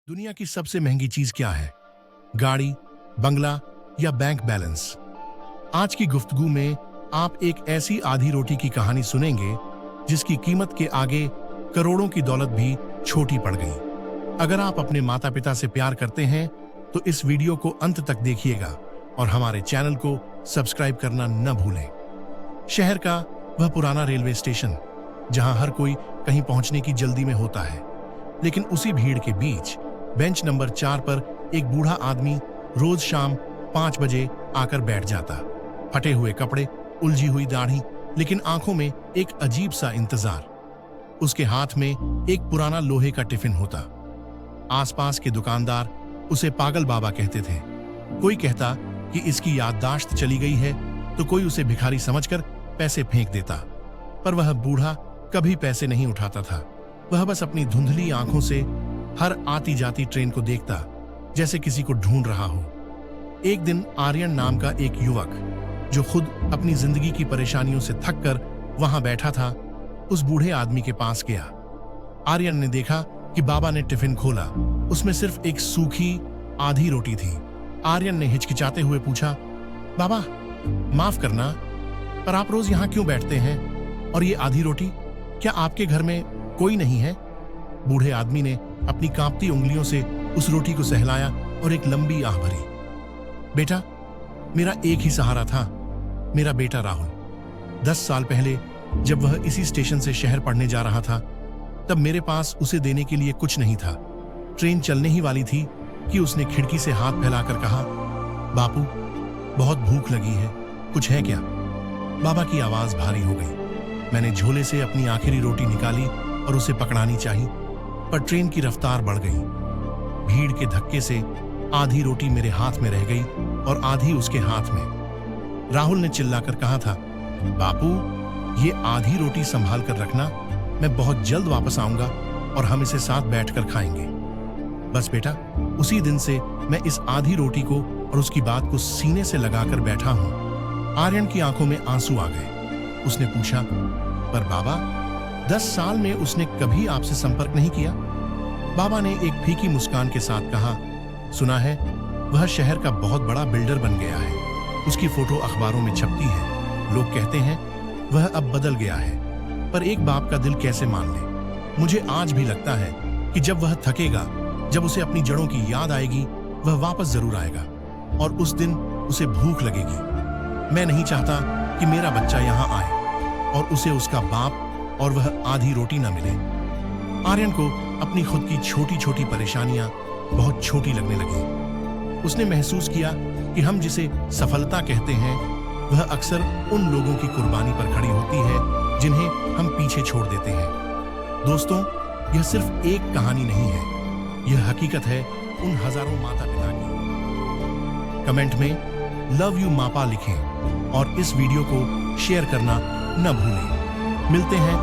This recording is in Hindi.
दुनिया की सबसे महंगी चीज क्या है? गाड़ी, बंगला या बैंक बैलेंस? आज की गुफ्तगू में आप एक ऐसी आधी रोटी की कहानी सुनेंगे जिसकी कीमत के आगे करोड़ों की दौलत भी छोटी पड़ गई। अगर आप अपने माता पिता से प्यार करते हैं तो इस वीडियो को अंत तक देखिएगा और हमारे चैनल को सब्सक्राइब करना न भूलें। शहर का वह पुराना रेलवे स्टेशन जहां हर कोई कहीं पहुंचने की जल्दी में होता है, लेकिन उसी भीड़ के बीच बेंच नंबर 4 पर एक बूढ़ा आदमी रोज शाम 5 बजे आकर बैठ जाता। फटे हुए कपड़े, उलझी हुई दाढ़ी, लेकिन आंखों में एक अजीब सा इंतजार। उसके हाथ में एक पुराना लोहे का टिफिन होता। आसपास के दुकानदार उसे पागल बाबा कहते थे। कोई कहता कि इसकी याददाश्त चली गई है, तो कोई उसे भिखारी समझकर पैसे फेंक देता। पर वह बूढ़ा कभी पैसे नहीं उठाता था। वह बस अपनी धुंधली आंखों से हर आती जाती ट्रेन को देखता, जैसे किसी को ढूंढ रहा हो। एक दिन आर्यन नाम का एक युवक, जो खुद अपनी जिंदगी की परेशानियों से थक कर वहां बैठा था, उस बूढ़े आदमी के पास गया। आर्यन ने देखा कि बाबा ने टिफिन खोला। उसमें सिर्फ एक सूखी आधी रोटी थी। आर्यन ने हिचकिचाते हुए पूछा, बाबा माफ करना, पर आप रोज यहाँ क्यों बैठते हैं? और ये आधी रोटी, क्या आपके घर में कोई नहीं है? बूढ़े आदमी ने अपनी कांपती उंगलियों से उस रोटी को सहलाया और एक लंबी आह भरी। बेटा, मेरा एक ही सहारा था, मेरा बेटा राहुल। 10 साल पहले जब वह इसी स्टेशन से शहर पढ़ने जा रहा था, तब मेरे पास उसे देने के लिए कुछ नहीं था। ट्रेन चलने ही वाली थी कि उसने खिड़की से हाथ फैलाकर कहा, बापू बहुत भूख लगी है, कुछ है क्या? बाबा की आवाज भारी हो गई। मैंने झोले से अपनी आखिरी रोटी निकाली और उसे पकड़ानी चाही, पर ट्रेन की रफ्तार बढ़ गई। भीड़ के धक्के से आधी रोटी मेरे हाथ में रह गई और आधी उसके हाथ में। राहुल ने चिल्लाकर कहा था, बापू ये आधी रोटी संभाल कर रखना, मैं बहुत जल्द वापस आऊंगा और हम इसे साथ बैठकर खाएंगे। बस बेटा, उसी दिन से मैं इस आधी रोटी को और उसकी बात को सीने से लगाकर बैठा हूं। आर्यन की आंखों में आंसू आ गए। उसने पूछा, पर बाबा 10 साल में उसने कभी आपसे संपर्क नहीं किया? बाबा ने एक फीकी मुस्कान के साथ कहा, सुना है वह शहर का बहुत बड़ा बिल्डर बन गया है। उसकी फोटो अखबारों में छपती है। लोग कहते हैं वह अब बदल गया है, पर एक बाप का दिल कैसे मान ले? मुझे आज भी लगता है कि जब वह थकेगा, जब उसे अपनी जड़ों की याद आएगी, वह वापस जरूर आएगा और उस दिन उसे भूख लगेगी। मैं नहीं चाहता कि मेरा बच्चा यहाँ आए और उसे उसका बाप और वह आधी रोटी न मिले। आर्यन को अपनी खुद की छोटी छोटी परेशानियां बहुत छोटी लगने लगी। उसने महसूस किया कि हम जिसे सफलता कहते हैं, वह अक्सर उन लोगों की कुर्बानी पर खड़ी होती है जिन्हें हम पीछे छोड़ देते हैं। दोस्तों, यह सिर्फ एक कहानी नहीं है, यह हकीकत है उन हजारों माता पिता की। कमेंट में लव यू मापा लिखें और इस वीडियो को शेयर करना न भूलें। मिलते हैं